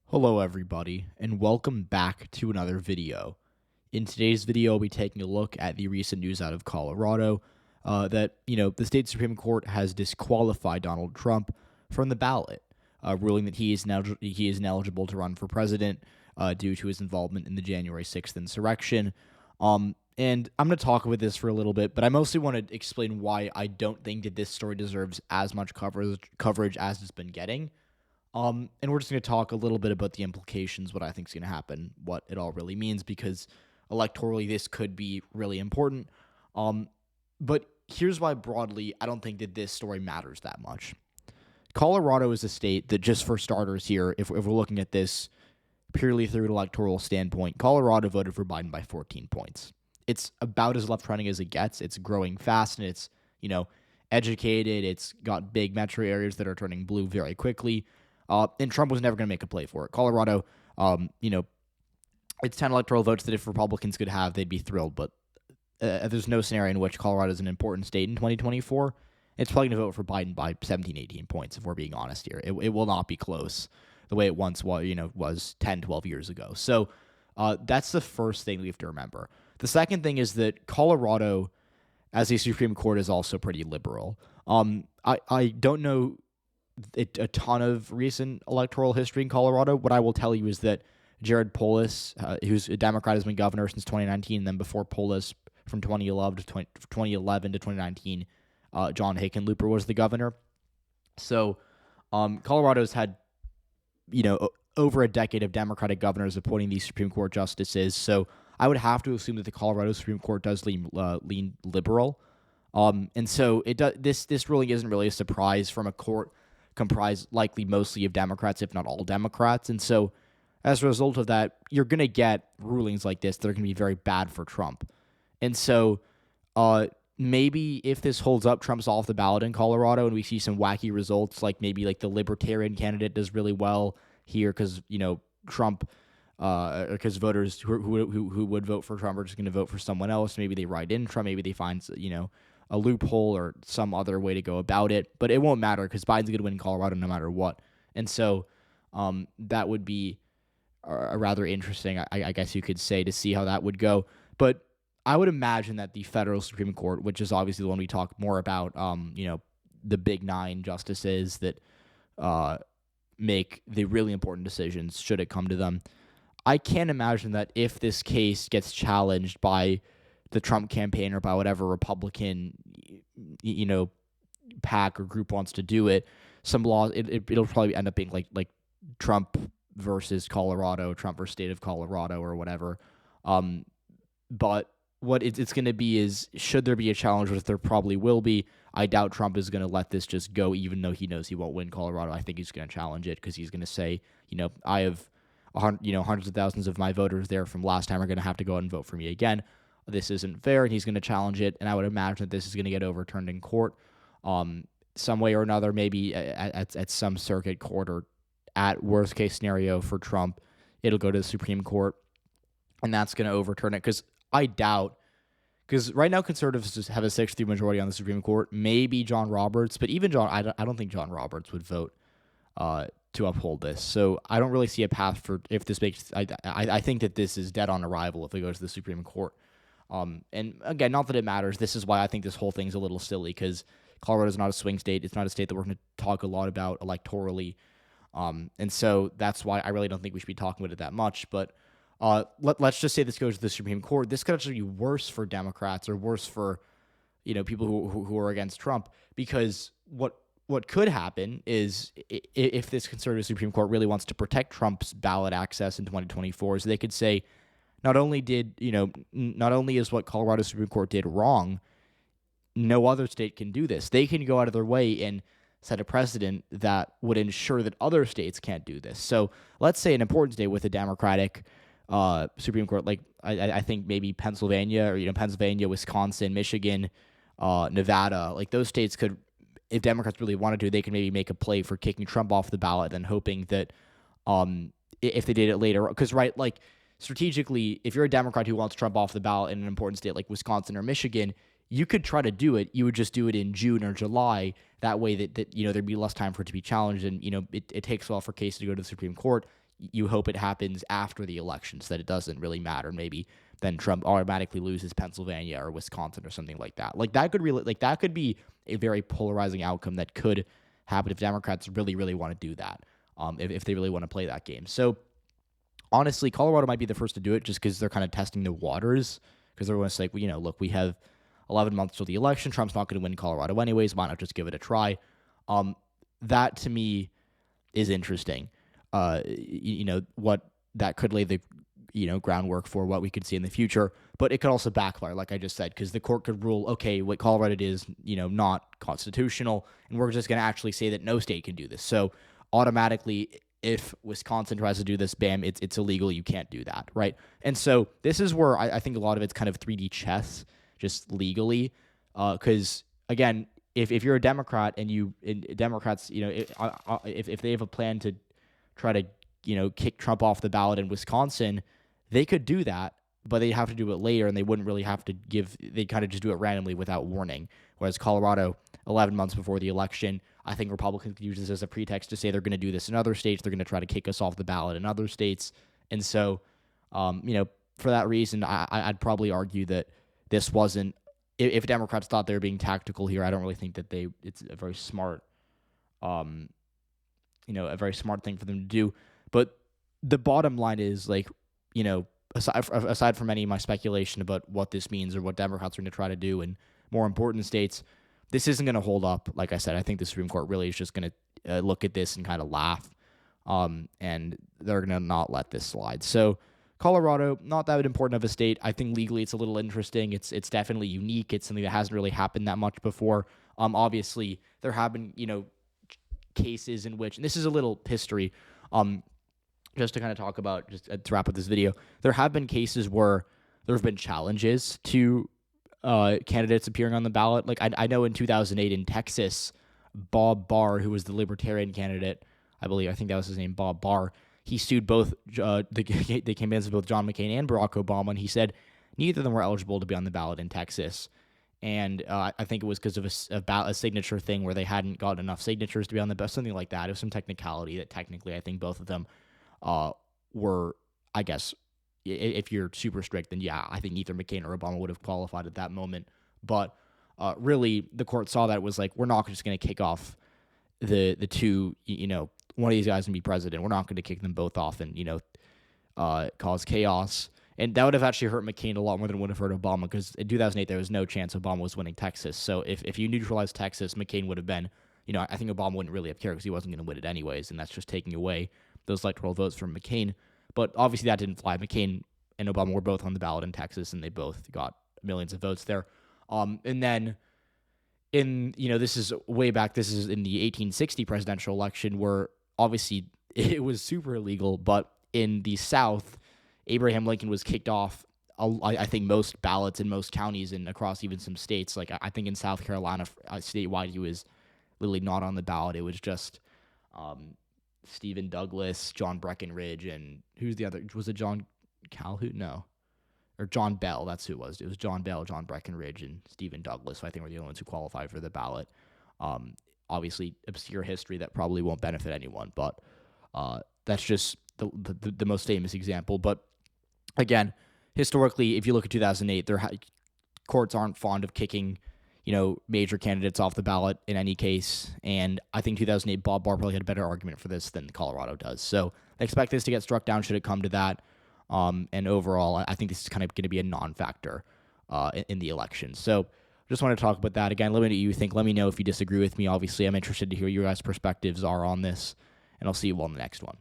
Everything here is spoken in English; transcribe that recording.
Hello everybody, and welcome back to another video. In today's video, I'll be taking a look at the recent news out of Colorado that, the state Supreme Court has disqualified Donald Trump from the ballot, ruling that he is ineligible to run for president due to his involvement in the January 6th insurrection. And I'm going to talk about this for a little bit, but I mostly want to explain why I don't think that this story deserves as much coverage as it's been getting. And we're just going to talk a little bit about the implications, what I think is going to happen, what it all really means, because electorally this could be really important. But here's why broadly I don't think that this story matters that much. Colorado is a state that, just for starters here, if we're looking at this purely through an electoral standpoint, Colorado voted for Biden by 14 points. It's about as left-running as it gets. It's growing fast, and it's, educated. It's got big metro areas that are turning blue very quickly. And Trump was never going to make a play for it. Colorado, it's 10 electoral votes that if Republicans could have, they'd be thrilled. But there's no scenario in which Colorado is an important state in 2024. It's probably going to vote for Biden by 17, 18 points, if we're being honest here. It will not be close the way it once was 10, 12 years ago. So that's the first thing we have to remember. The second thing is that Colorado, as a Supreme Court, is also pretty liberal. I don't know a ton of recent electoral history in Colorado. What I will tell you is that Jared Polis, who's a Democrat, has been governor since 2019. And then before Polis, from 2011 to 2019, John Hickenlooper was the governor. So Colorado's had, over a decade of Democratic governors appointing these Supreme Court justices. So I would have to assume that the Colorado Supreme Court does lean liberal. And so this ruling isn't really a surprise from a court comprised likely mostly of Democrats, if not all Democrats. And so as a result of that, you're going to get rulings like this that are going to be very bad for Trump. And so maybe if this holds up, Trump's off the ballot in Colorado and we see some wacky results, like maybe like the Libertarian candidate does really well here because, Trump, because voters who would vote for Trump are just going to vote for someone else. Maybe they write in Trump. Maybe they find, a loophole or some other way to go about it. But it won't matter because Biden's going to win in Colorado no matter what. And so that would be a rather interesting, I guess you could say, to see how that would go. But I would imagine that the federal Supreme Court, which is obviously the one we talk more about, the big 9 justices that make the really important decisions should it come to them. I can't imagine that if this case gets challenged by the Trump campaign or by whatever Republican, pack or group wants to do it, some laws, it'll probably end up being like Trump versus Colorado, Trump versus state of Colorado or whatever. But what it's going to be is, should there be a challenge, which there probably will be, I doubt Trump is going to let this just go, even though he knows he won't win Colorado. I think he's going to challenge it because he's going to say, I have, hundreds of thousands of my voters there from last time are going to have to go out and vote for me again. This isn't fair, and he's going to challenge it. And I would imagine that this is going to get overturned in court, some way or another, maybe at some circuit court, or at worst case scenario for Trump, it'll go to the Supreme Court, and that's going to overturn it. Because I doubt, because right now conservatives just have a 6-3 majority on the Supreme Court. Maybe John Roberts, but even I don't think John Roberts would vote to uphold this. So I don't really see a path for if this makes. I think that this is dead on arrival if it goes to the Supreme Court. And again, not that it matters. This is why I think this whole thing's a little silly, because Colorado is not a swing state. It's not a state that we're going to talk a lot about electorally. And so that's why I really don't think we should be talking about it that much. But let's just say this goes to the Supreme Court. This could actually be worse for Democrats, or worse for, people who are against Trump, because what could happen is, if this conservative Supreme Court really wants to protect Trump's ballot access in 2024, is they could say, not only is what Colorado Supreme Court did wrong, no other state can do this. They can go out of their way and set a precedent that would ensure that other states can't do this. So let's say an important state with a Democratic Supreme Court, like I think maybe Pennsylvania, or Pennsylvania, Wisconsin, Michigan, Nevada, like those states could, if Democrats really wanted to, they could maybe make a play for kicking Trump off the ballot, and hoping that if they did it later, because strategically, if you're a Democrat who wants Trump off the ballot in an important state like Wisconsin or Michigan, you could try to do it. You would just do it in June or July. That way that there'd be less time for it to be challenged, and it takes a while for cases to go to the Supreme Court. you hope it happens after the election so that it doesn't really matter. Maybe then Trump automatically loses Pennsylvania or Wisconsin or something like that. Like that could be a very polarizing outcome that could happen if Democrats really, really want to do that. If they really want to play that game. So honestly, Colorado might be the first to do it just because they're kind of testing the waters, because they're going to say, well, look, we have 11 months till the election. Trump's not going to win Colorado anyways. Why not just give it a try? That to me is interesting. What that could lay the groundwork for what we could see in the future, but it could also backfire, like I just said, because the court could rule, okay, what Colorado did is not constitutional, and we're just going to actually say that no state can do this. So automatically, if Wisconsin tries to do this, bam, it's illegal. You can't do that, right? And so this is where I think a lot of it's kind of 3D chess, just legally, because again, if you're a Democrat and Democrats, if they have a plan to try to kick Trump off the ballot in Wisconsin, they could do that, but they'd have to do it later, and they wouldn't really have to they'd kind of just do it randomly without warning. Whereas Colorado, 11 months before the election, I think Republicans could use this as a pretext to say they're going to do this in other states. They're going to try to kick us off the ballot in other states. And so, for that reason, I'd probably argue that this wasn't, if Democrats thought they were being tactical here, I don't really think that it's a very smart, a very smart thing for them to do. But the bottom line is, aside from any of my speculation about what this means or what Democrats are going to try to do in more important states, this isn't going to hold up. Like I said, I think the Supreme Court really is just going to look at this and kind of laugh, and they're going to not let this slide. So Colorado, not that important of a state. I think legally it's a little interesting. It's definitely unique. It's something that hasn't really happened that much before. Obviously, there have been, cases in which, and this is a little history, just to kind of talk about, just to wrap up this video, there have been cases where there have been challenges to candidates appearing on the ballot. Like I know in 2008 in Texas, Bob Barr, who was the Libertarian candidate, I think that was his name, Bob Barr, he sued both the campaigns of both John McCain and Barack Obama, and he said neither of them were eligible to be on the ballot in Texas. And I think it was because of a signature thing where they hadn't got enough signatures to be on the ballot, something like that. It was some technicality that technically I think both of them were, I guess, if you're super strict, then yeah, I think either McCain or Obama would have qualified at that moment. But really, the court saw that it was like, we're not just going to kick off the two, one of these guys and be president. We're not going to kick them both off and, cause chaos. And that would have actually hurt McCain a lot more than it would have hurt Obama, because in 2008, there was no chance Obama was winning Texas. So if you neutralized Texas, McCain would have been, I think Obama wouldn't really have cared because he wasn't going to win it anyways, and that's just taking away those electoral votes from McCain. But obviously that didn't fly. McCain and Obama were both on the ballot in Texas, and they both got millions of votes there. And then this is way back. This is in the 1860 presidential election, where obviously it was super illegal, but in the South, Abraham Lincoln was kicked off, I think, most ballots in most counties and across even some states. Like I think in South Carolina, statewide, he was literally not on the ballot. It was just Stephen Douglas, John Breckinridge, and who's the other? Was it John Calhoun? No. Or John Bell, that's who it was. It was John Bell, John Breckinridge, and Stephen Douglas, who I think were the only ones who qualified for the ballot. Obviously, obscure history that probably won't benefit anyone, but that's just the most famous example. But again, historically, if you look at 2008, courts aren't fond of kicking, major candidates off the ballot in any case. And I think 2008, Bob Barr probably had a better argument for this than Colorado does. So I expect this to get struck down should it come to that. And overall, I think this is kind of going to be a non-factor in the election. So just want to talk about that. Again, let me know what you think. Let me know if you disagree with me. Obviously, I'm interested to hear your guys' perspectives are on this. And I'll see you all in the next one.